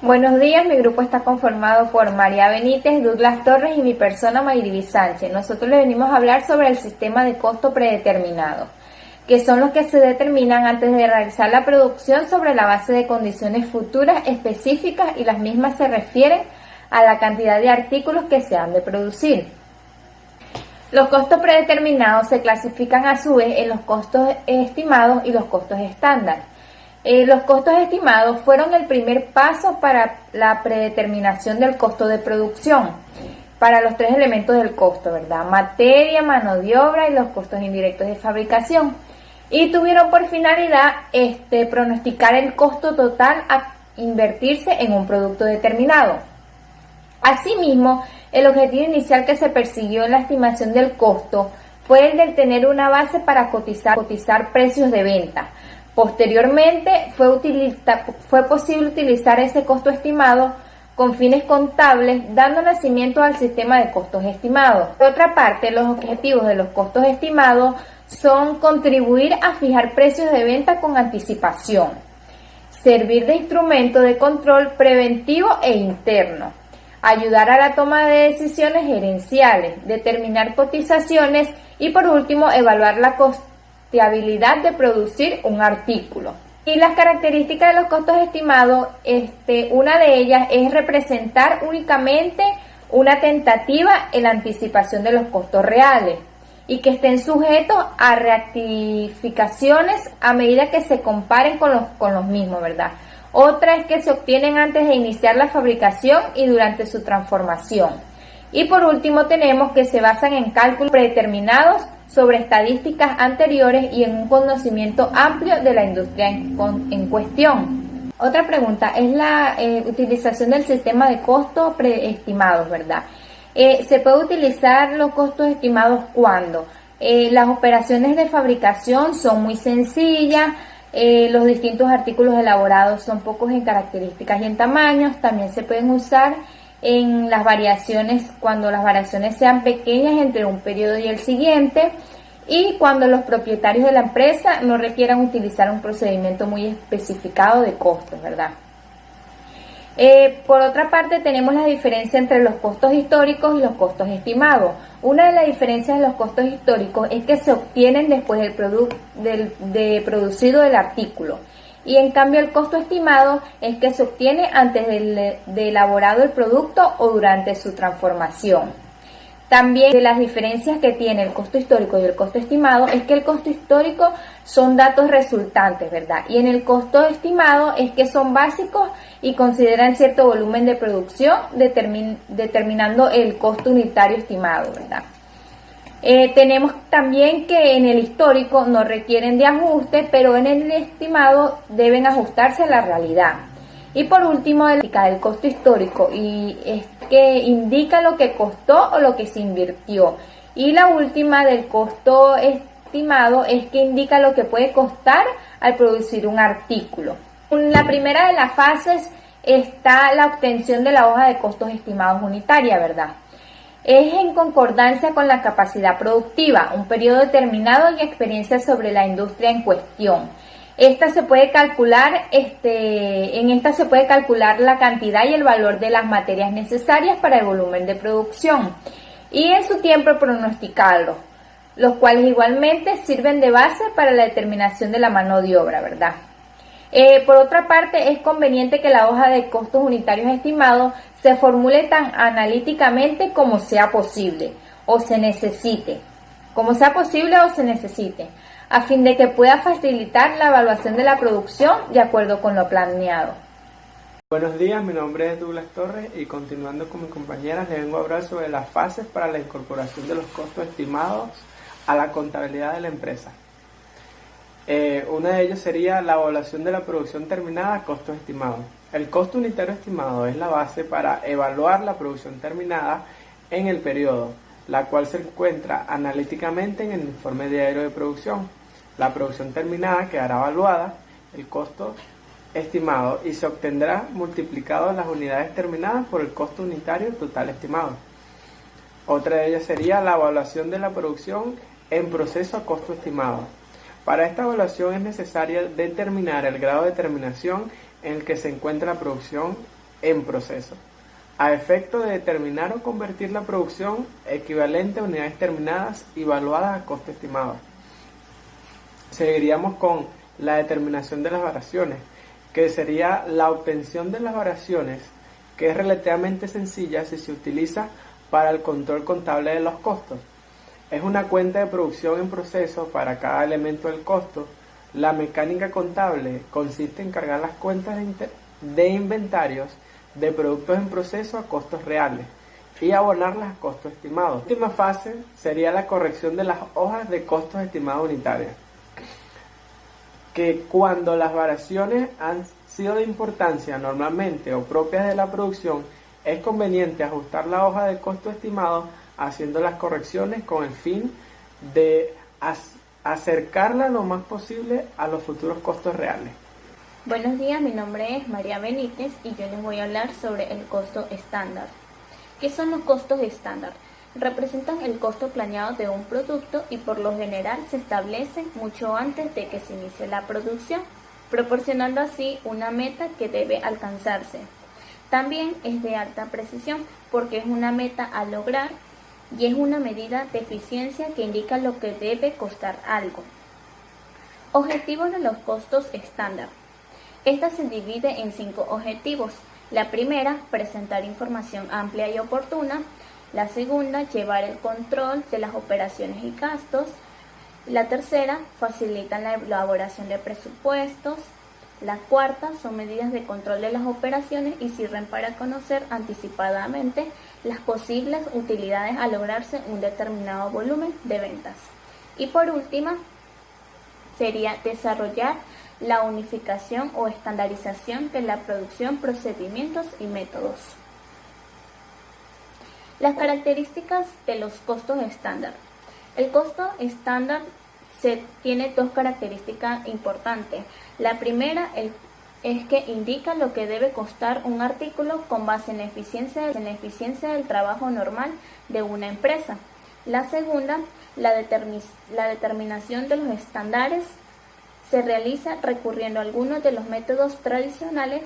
Buenos días, mi grupo está conformado por María Benítez, Douglas Torres y mi persona Mayribi Sánchez. Nosotros le venimos a hablar sobre el sistema de costo predeterminado, que son los que se determinan antes de realizar la producción sobre la base de condiciones futuras específicas y las mismas se refieren a la cantidad de artículos que se han de producir. Los costos predeterminados se clasifican a su vez en los costos estimados y los costos estándar. Los costos estimados fueron el primer paso para la predeterminación del costo de producción, para los tres elementos del costo, ¿verdad? Materia, mano de obra y los costos indirectos de fabricación. Y tuvieron por finalidad pronosticar el costo total a invertirse en un producto determinado. Asimismo, el objetivo inicial que se persiguió en la estimación del costo fue el de tener una base para cotizar precios de venta. Posteriormente, fue posible utilizar ese costo estimado con fines contables, dando nacimiento al sistema de costos estimados. Por otra parte, los objetivos de los costos estimados son contribuir a fijar precios de venta con anticipación, servir de instrumento de control preventivo e interno, ayudar a la toma de decisiones gerenciales, determinar cotizaciones y por último evaluar la costeabilidad de producir un artículo. Y las características de los costos estimados, una de ellas es representar únicamente una tentativa en la anticipación de los costos reales y que estén sujetos a rectificaciones a medida que se comparen con los mismos, ¿verdad? Otra es que se obtienen antes de iniciar la fabricación y durante su transformación. Y por último tenemos que se basan en cálculos predeterminados sobre estadísticas anteriores y en un conocimiento amplio de la industria en cuestión. Otra pregunta es la utilización del sistema de costos preestimados, ¿verdad? ¿Se puede utilizar los costos estimados cuando? Las operaciones de fabricación son muy sencillas, los distintos artículos elaborados son pocos en características y en tamaños, también se pueden usar en las variaciones, cuando las variaciones sean pequeñas entre un periodo y el siguiente, y cuando los propietarios de la empresa no requieran utilizar un procedimiento muy especificado de costos, ¿verdad? Por otra parte, tenemos la diferencia entre los costos históricos y los costos estimados. Una de las diferencias de los costos históricos es que se obtienen después de producido el artículo. Y en cambio el costo estimado es que se obtiene antes de elaborado el producto o durante su transformación. También de las diferencias que tiene el costo histórico y el costo estimado es que el costo histórico son datos resultantes, ¿verdad? Y en el costo estimado es que son básicos y consideran cierto volumen de producción determinando el costo unitario estimado, ¿verdad? Tenemos también que en el histórico no requieren de ajuste, pero en el estimado deben ajustarse a la realidad. Y por último, el costo histórico, y es que indica lo que costó o lo que se invirtió. Y la última del costo estimado es que indica lo que puede costar al producir un artículo. En la primera de las fases está la obtención de la hoja de costos estimados unitaria, ¿verdad? Es en concordancia con la capacidad productiva, un periodo determinado y experiencia sobre la industria en cuestión. En esta se puede calcular la cantidad y el valor de las materias necesarias para el volumen de producción y en su tiempo pronosticarlos, los cuales igualmente sirven de base para la determinación de la mano de obra, ¿verdad? Por otra parte, es conveniente que la hoja de costos unitarios estimados se formule tan analíticamente como sea posible o se necesite, a fin de que pueda facilitar la evaluación de la producción de acuerdo con lo planeado. Buenos días, mi nombre es Douglas Torres y continuando con mis compañeras les vengo a hablar sobre las fases para la incorporación de los costos estimados a la contabilidad de la empresa. Una de ellas sería la evaluación de la producción terminada a costos estimados. El costo unitario estimado es la base para evaluar la producción terminada en el periodo, la cual se encuentra analíticamente en el informe diario de producción. La producción terminada quedará evaluada, el costo estimado, y se obtendrá multiplicado las unidades terminadas por el costo unitario total estimado. Otra de ellas sería la evaluación de la producción en proceso a costo estimado. Para esta evaluación es necesario determinar el grado de terminación en el que se encuentra la producción en proceso, a efecto de determinar o convertir la producción equivalente a unidades terminadas y evaluadas a costo estimado. Seguiríamos con la determinación de las variaciones, que sería la obtención de las variaciones, que es relativamente sencilla si se utiliza para el control contable de los costos. Es una cuenta de producción en proceso para cada elemento del costo. La mecánica contable consiste en cargar las cuentas de inventarios de productos en proceso a costos reales y abonarlas a costos estimados. La última fase sería la corrección de las hojas de costos estimados unitarios, que cuando las variaciones han sido de importancia normalmente o propias de la producción, es conveniente ajustar la hoja de costo estimado haciendo las correcciones con el fin de acercarla lo más posible a los futuros costos reales. Buenos días, mi nombre es María Benítez y yo les voy a hablar sobre el costo estándar. ¿Qué son los costos estándar? Representan el costo planeado de un producto y por lo general se establecen mucho antes de que se inicie la producción, proporcionando así una meta que debe alcanzarse. También es de alta precisión porque es una meta a lograr y es una medida de eficiencia que indica lo que debe costar algo. Objetivos de los costos estándar. Esta se divide en 5 objetivos. La primera, presentar información amplia y oportuna. La segunda, llevar el control de las operaciones y gastos. La tercera, facilitan la elaboración de presupuestos. La cuarta, son medidas de control de las operaciones y sirven para conocer anticipadamente las posibles utilidades a lograrse un determinado volumen de ventas. Y por última, sería desarrollar la unificación o estandarización de la producción, procedimientos y métodos. Las características de los costos estándar. El costo estándar tiene 2 características importantes. La primera es que indica lo que debe costar un artículo con base en la eficiencia del trabajo normal de una empresa. La segunda, la determinación de los estándares se realiza recurriendo a algunos de los métodos tradicionales,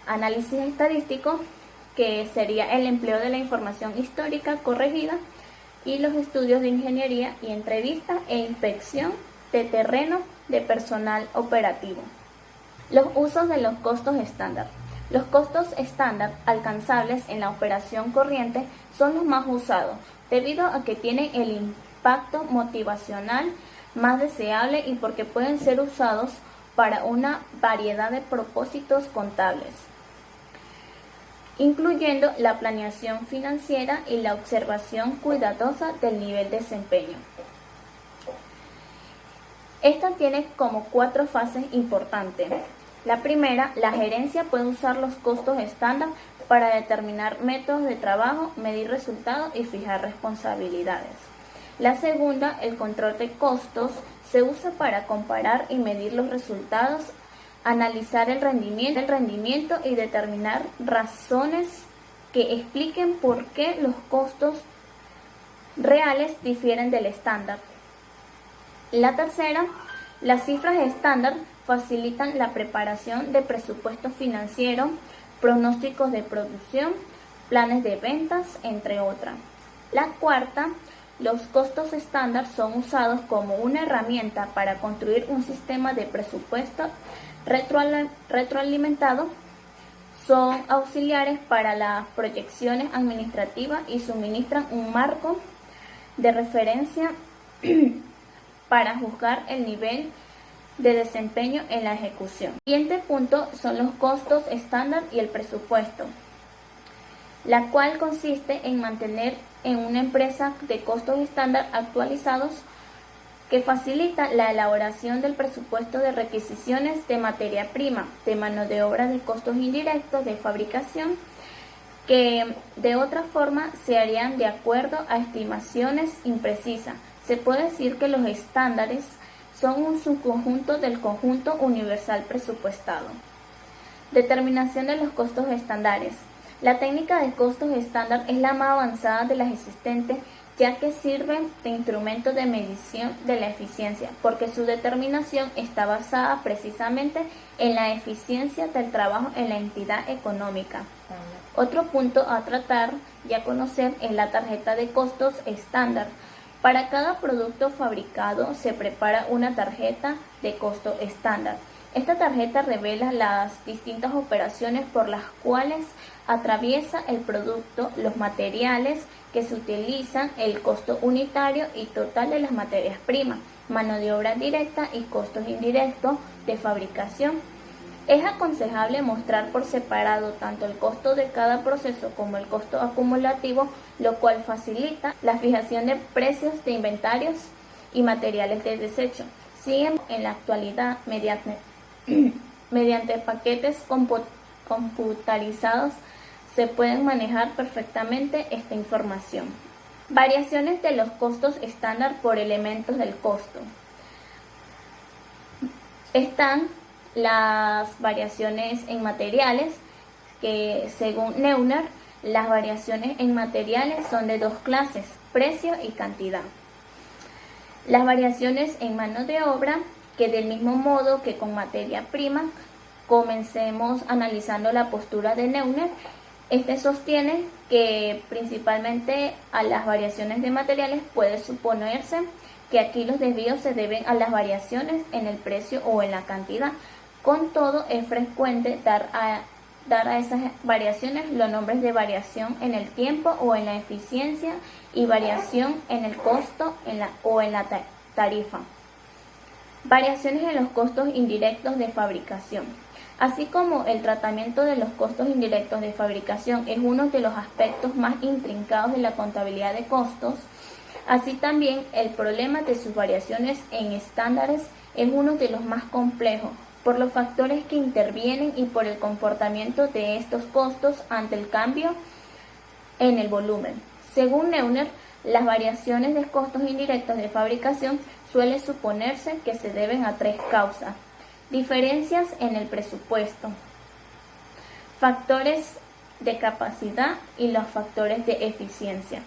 análisis estadístico, que sería el empleo de la información histórica corregida, y los estudios de ingeniería y entrevista e inspección de terreno de personal operativo. Los usos de los costos estándar. Los costos estándar alcanzables en la operación corriente son los más usados, debido a que tienen el impacto motivacional más deseable y porque pueden ser usados para una variedad de propósitos contables, incluyendo la planeación financiera y la observación cuidadosa del nivel de desempeño. Esta tiene como 4 fases importantes. La primera, la gerencia puede usar los costos estándar para determinar métodos de trabajo, medir resultados y fijar responsabilidades. La segunda, el control de costos, se usa para comparar y medir los resultados, analizar el rendimiento y determinar razones que expliquen por qué los costos reales difieren del estándar. La tercera, las cifras estándar facilitan la preparación de presupuestos financieros, pronósticos de producción, planes de ventas, entre otras. La cuarta, los costos estándar son usados como una herramienta para construir un sistema de presupuesto retroalimentado, son auxiliares para las proyecciones administrativas y suministran un marco de referencia para juzgar el nivel de desempeño en la ejecución. El siguiente punto son los costos estándar y el presupuesto, la cual consiste en mantener en una empresa de costos estándar actualizados que facilita la elaboración del presupuesto de requisiciones de materia prima, de mano de obra, de costos indirectos, de fabricación, que de otra forma se harían de acuerdo a estimaciones imprecisas. Se puede decir que los estándares son un subconjunto del conjunto universal presupuestado. Determinación de los costos estándares. La técnica de costos estándar es la más avanzada de las existentes, ya que sirven de instrumento de medición de la eficiencia, porque su determinación está basada precisamente en la eficiencia del trabajo en la entidad económica. Otro punto a tratar y a conocer es la tarjeta de costos estándar. Para cada producto fabricado se prepara una tarjeta de costo estándar. Esta tarjeta revela las distintas operaciones por las cuales atraviesa el producto, los materiales que se utilizan, el costo unitario y total de las materias primas, mano de obra directa y costos indirectos de fabricación. Es aconsejable mostrar por separado tanto el costo de cada proceso como el costo acumulativo, lo cual facilita la fijación de precios de inventarios y materiales de desecho. Siguen en la actualidad mediante paquetes computarizados se pueden manejar perfectamente esta información. Variaciones de los costos estándar por elementos del costo. Están las variaciones en materiales, que según Neuner, las variaciones en materiales son de dos clases, precio y cantidad. Las variaciones en mano de obra, que del mismo modo que con materia prima, comencemos analizando la postura de Neuner. Este sostiene que principalmente a las variaciones de materiales puede suponerse que aquí los desvíos se deben a las variaciones en el precio o en la cantidad. Con todo, es frecuente dar a esas variaciones los nombres de variación en el tiempo o en la eficiencia y variación en el costo o en la tarifa. Variaciones en los costos indirectos de fabricación. Así como el tratamiento de los costos indirectos de fabricación es uno de los aspectos más intrincados de la contabilidad de costos, así también el problema de sus variaciones en estándares es uno de los más complejos, por los factores que intervienen y por el comportamiento de estos costos ante el cambio en el volumen. Según Neuner, las variaciones de costos indirectos de fabricación suele suponerse que se deben a tres causas: diferencias en el presupuesto, factores de capacidad y los factores de eficiencia.